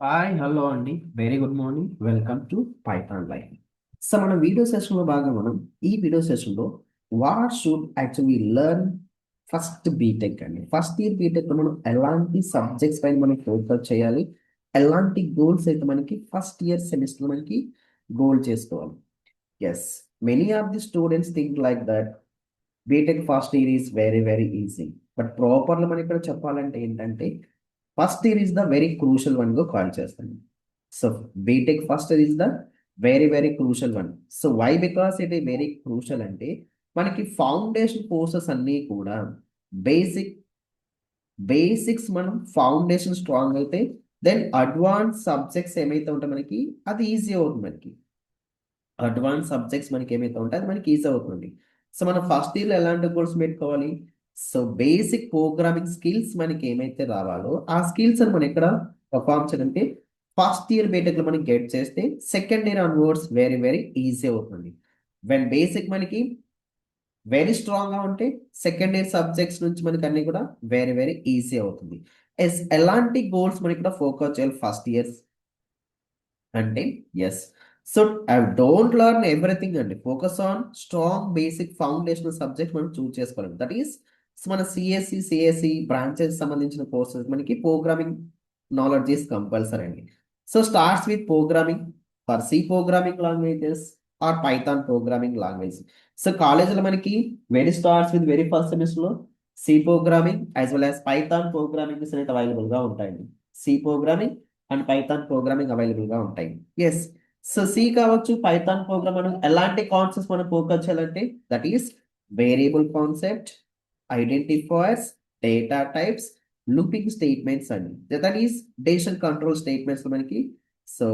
Hi hello అండి. Very good morning. Welcome to Python life. So మన video సెషన్లో భాగంగా ఈ వీడియో సెషన్లో what should actually learn first B Tech అండి. ఫస్ట్ ఇయర్ బీటెక్లో మనం ఎలాంటి సబ్జెక్ట్స్ పైన మనం ఫోకస్ చేయాలి, ఎలాంటి గోల్స్ అయితే మనకి ఫస్ట్ ఇయర్ సెమిస్టర్ మనకి గోల్ చేసుకోవాలి. Yes, many of the students think like that BTech first year is very very easy. But ప్రాపర్లో మనం ఇక్కడ చెప్పాలంటే ఏంటంటే first year is the very crucial one గా కాల్ చేస్తాను. So BTech first year is the very very crucial one. So why because it ఈ very crucial అంటే మనకి ఫౌండేషన్ కోర్సెస్ అన్నీ కూడా బేసిక్ బేసిక్స్ మనం ఫౌండేషన్ స్ట్రాంగ్ అయితే దెన్ అడ్వాన్స్ సబ్జెక్ట్స్ ఏమైతే ఉంటాయి మనకి అది ఈజీ అవుతుంది. మనకి అడ్వాన్స్ సబ్జెక్ట్స్ మనకి ఏమైతే ఉంటాయి అది మనకి ఈజీ అవుతుంది. సో మనం ఫస్ట్ ఇయర్లో ఎలాంటి కోర్స్ పెట్టుకోవాలి? సో బేసిక్ ప్రోగ్రామింగ్ స్కిల్స్ మనకి ఏమైతే రావాలో ఆ స్కిల్స్ అని మనం ఎక్కడ పర్ఫామ్ చేయాలంటే ఫస్ట్ ఇయర్ బీటెక్ లో మనం గెట్ చేస్తే second year onwards very very easy అవుతుంది. వెన్ బేసిక్ మనకి వెరీ స్ట్రాంగ్ గా ఉంటే సెకండ్ ఇయర్ సబ్జెక్ట్స్ నుంచి మనకి అన్ని కూడా వెరీ వెరీ ఈజీ అవుతుంది. ఎస్, ఎలాంటి గోల్స్ మనం ఇక్కడ ఫోకస్ చేయాలి ఫస్ట్ ఇయర్స్ అంటే? Yes, so I don't learn everything అండి. Focus on strong basic foundational subject మనం చూస్ చేసుకోవాలి. దట్ ఈస్ మన సిఎస్సి సిఎస్సి బ్రాంచెస్ సంబంధించిన కోర్సెస్ మనకి ప్రోగ్రామింగ్ నాలెడ్జ్ ఈస్ కంపల్సరీ అండి. So starts with programming for C programming languages or Python programming language. So కాలేజీలో మనకి very starts with very first semester లో C programming as well as Python programming అనేవి available గా ఉంటాయండి. C programming and Python programming available గా ఉంటాయి. Yes, so C కావచ్చు Python program మనం ఎలాంటి కాన్సెప్ట్స్ మనం ఫోకస్ చేయాలంటే that is variable concept, identifiers, data types, looping statements అండి. That is decision control statements మనకి. So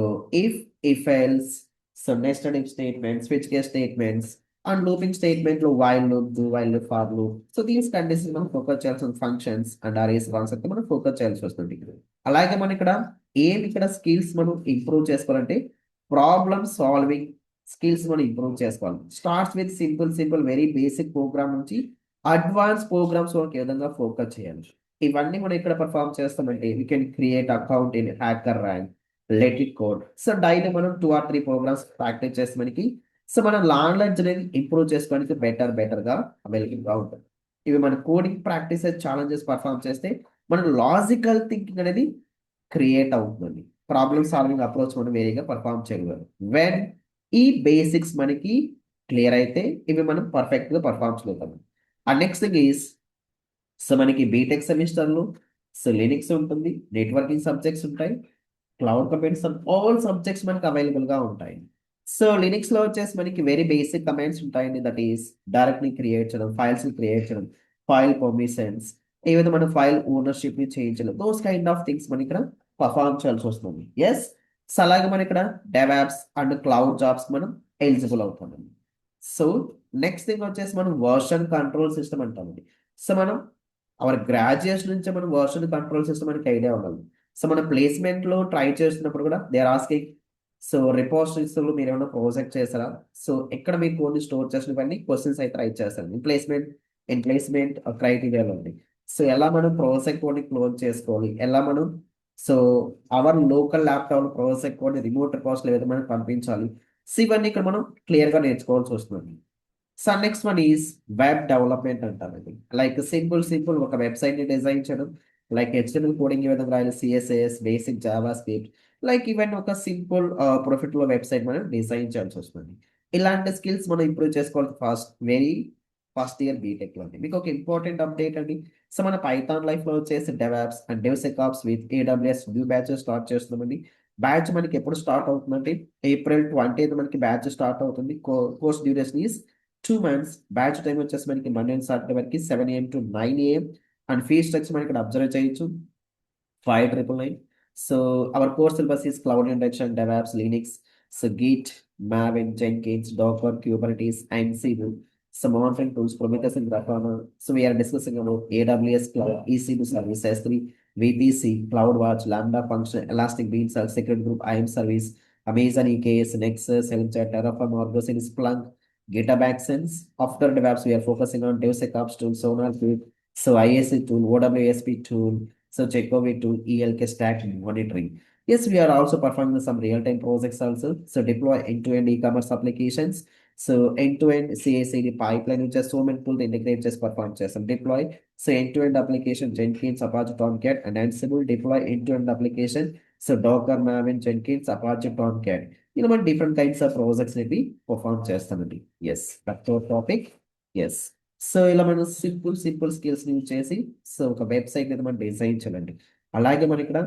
if else, so nested if statements, switch case statements and looping statement లో while loop, do while loop, for loop. So these conditions మనం focus చేయాల్సిన functions and arrays concept మనం focus చేయాల్సి వస్తుంది. అలాగే మనం ఇక్కడ ఇక్కడ స్కిల్స్ మనం ఇంప్రూవ్ చేసుకోవాలంటే ప్రాబ్లమ్ సాల్వింగ్ స్కిల్స్ మనం ఇంప్రూవ్ చేసుకోవాలి. Starts with simple simple very basic program నుంచి అడ్వాన్స్ ప్రోగ్రామ్స్ వరకు ఏ విధంగా ఫోకస్ చేయాలి. ఇవన్నీ మనం ఇక్కడ పర్ఫామ్ చేస్తామంటే we can create account in hacker rank, let it code. So daily మనం 2 or 3 ప్రోగ్రామ్స్ ప్రాక్టీస్ చేస్తే మనకి సో మనం నాలెడ్జ్ అనేది ఇంప్రూవ్ చేసుకోవడానికి బెటర్ గా అవైలబుల్ గా ఉంటుంది. ఇవి మన కోడింగ్ ప్రాక్టీస్ ఛాలెంజెస్ పర్ఫామ్ చేస్తే మన లాజికల్ థింకింగ్ అనేది క్రియేట్ అవుతుంది. ప్రాబ్లమ్ సాల్వింగ్ అప్రోచ్ మనం వేరేగా పర్ఫామ్ చేయగలం. వెన్ ఈ బేసిక్స్ మనకి క్లియర్ అయితే ఇవి మనం పర్ఫెక్ట్ గా పర్ఫామ్ చేయగలుగుతాం. And next thing is so మనకి బీటెక్ సెమిస్టర్లో సో లినిక్స్ ఉంటుంది, నెట్వర్కింగ్ సబ్జెక్ట్స్ ఉంటాయి, క్లౌడ్ కంప్యూటింగ్స్, ఆల్ సబ్జెక్ట్స్ మనకి అవైలబుల్ గా ఉంటాయి. సో లినిక్స్ లో వచ్చేసి మనకి వెరీ బేసిక్ కమాండ్స్ ఉంటాయండి. దట్ ఈస్ డైరెక్ట్ ని క్రియేట్ చేయడం, ఫైల్స్ ని క్రియేట్ చేయడం, ఫైల్ పర్మిషన్స్, ఏవైతే మన ఫైల్ ఓనర్షిప్ ని చేయించడం, దోస్ కైండ్ ఆఫ్ థింగ్స్ మనం ఇక్కడ పర్ఫార్మ్ చేయాల్సి వస్తుంది. ఎస్, సో అలాగే మనం ఇక్కడ డెవాప్స్ అండ్ క్లౌడ్ జాబ్స్ మనం ఎలిజిబుల్ అవుతామండి. సో నెక్స్ట్ థింగ్ వచ్చేసి మనం వర్షన్ కంట్రోల్ సిస్టమ్ అంటామండి. సో మనం అవర్ గ్రాడ్యుయేషన్ నుంచి మనం వర్షన్ కంట్రోల్ సిస్టమ్ మనకి ఐడియా ఉండాలి. సో మన ప్లేస్మెంట్ లో ట్రై చేస్తున్నప్పుడు కూడా they are asking so repositories లో మీరు ఏమైనా ప్రాజెక్ట్ చేస్తారా, సో ఎక్కడ మీరు కోడ్ని స్టోర్ చేసిన ఇవన్నీ క్వశ్చన్స్ అయితే రైట్ చేస్తారు ఇన్ ప్లేస్మెంట్ క్రైటీరియాలో ఉంది. సో ఎలా మనం ప్రాజెక్ట్ కోడ్ని క్లోజ్ చేసుకోవాలి, ఎలా మనం so our local laptop project కోడ్ని రిమోట్ రిపోజిటరీ ఏదైతే మనం పంపించాలి. సో ఇవన్నీ ఇక్కడ మనం క్లియర్ గా నేర్చుకోవాల్సి వస్తుంది. So next one is web development అంటారండి. లైక్ సింపుల్ ఒక వెబ్సైట్ ని డిజైన్ చేయడం, లైక్ హెచ్టిఎంఎల్ కోడింగ్ ఏ విధంగా రాయాలి, CSS, basic Java script, like even ఒక సింపుల్ ప్రొఫిట్ లో వెబ్సైట్ మనం డిజైన్ చేయాల్సి వస్తుంది. ఇలాంటి స్కిల్స్ మనం ఇంప్రూవ్ చేసుకోవాలి ఫస్ట్ ఇయర్ బీటెక్ లో అండి. మీకు ఒక ఇంపార్టెంట్ అప్డేట్ అండి. సో మన పైథాన్ లైఫ్ లో వచ్చేసి DevOps and DevSecOps with AWS new batches start చేస్తున్నామండి. బ్యాచ్ మనకి ఎప్పుడు స్టార్ట్ అవుతుందంటే April 20th మనకి బ్యాచ్ స్టార్ట్ అవుతుంది. Course duration is 2 months. Batch time వచ్చేసి మనకి మండే సాటర్డే వరకు 7 AM to 9 AM. And fee structure మనకి ఇక్కడ అబ్జర్వ్ చేయొచ్చు 5,999. So our course syllabus is cloud induction, DevOps, Linux, so Git, Maven, Jenkins, Docker, Kubernetes, Ansible, some monitoring tools, Prometheus and Grafana. So we are discussing about AWS Cloud, EC2 Service, S3, VPC, CloudWatch, Lambda Function, Elastic Beanstalk, Secret Group, IAM Service, Amazon EKS, Nexus, Helmchat, Terraform, Argo, Splunk, GitHub Actions. After DevOps, we are focusing on DevSecOps tool, Sonar tool, so ISC tool, OWASP tool, so Checkpoint tool, ELK stack monitoring. Yes, we are also performing some real-time projects also. So deploy end-to-end e-commerce applications. So end-to-end CI/CD pipeline which has so many tools to integrate just perform చేస్తాం. Deploy so end-to-end application Jenkins, Apache Tomcat and Ansible. Deploy end-to-end application so Docker, Maven, Jenkins, Apache Tomcat. మన different kinds of projects అనేవి perform చేస్తామండి. Yes that topic. Yes so ఇలా మనం simple skills use చేసి సో ఒక website అనేది మనం డిజైన్ చేయాలండి. అలాగే మన ఇక్కడ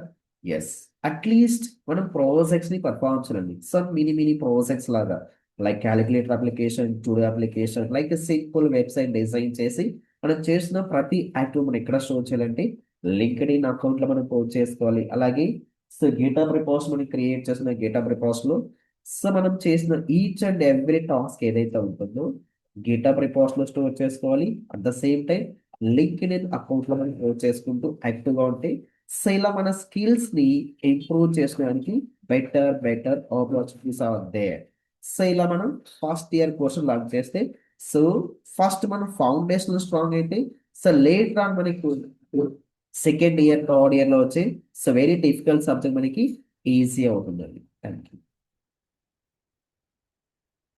ఎస్ అట్లీస్ట్ మనం ప్రాజెక్ట్స్ ని పర్ఫామ్ చేయాలండి. సమ్ మినీ ప్రాజెక్ట్స్ లాగా like calculator application, to do application, like simple website design చేసి మనం చేసిన ప్రతి యాక్టివ్ మనం ఎక్కడ స్టోర్ చేయాలంటే లింక్డ్ ఇన్ అకౌంట్ లో మనం పోస్ట్ చేసుకోవాలి. అలాగే సో గిటబ్ రిపోర్ట్స్ మనం క్రియేట్ చేసిన గిటబ్ రిపోర్ట్స్ లో సో మనం చేసిన ఈచ్ అండ్ ఎవ్రీ టాస్క్ ఏదైతే ఉంటుందో గిటబ్ రిపోర్ట్స్ లో స్టోర్ చేసుకోవాలి. At the same time linked in account లో మనం స్టోర్ చేసుకుంటూ యాక్టివ్ గా ఉంటే సో ఇలా మన స్కిల్స్ ని ఇంప్రూవ్ చేసుకోవడానికి better opportunities are there. So ఇలా మనం ఫస్ట్ ఇయర్ కోర్సు లాంచ్ చేస్తే సో ఫస్ట్ మనం ఫౌండేషన్ స్ట్రాంగ్ అయితే సో లేటర్ ఆన్ మనకి సెకండ్ ఇయర్ థర్డ్ ఇయర్ లో వచ్చి సో వెరీ డిఫికల్ట్ సబ్జెక్ట్ మనకి ఈజీ అవుతుందండి. Thank you.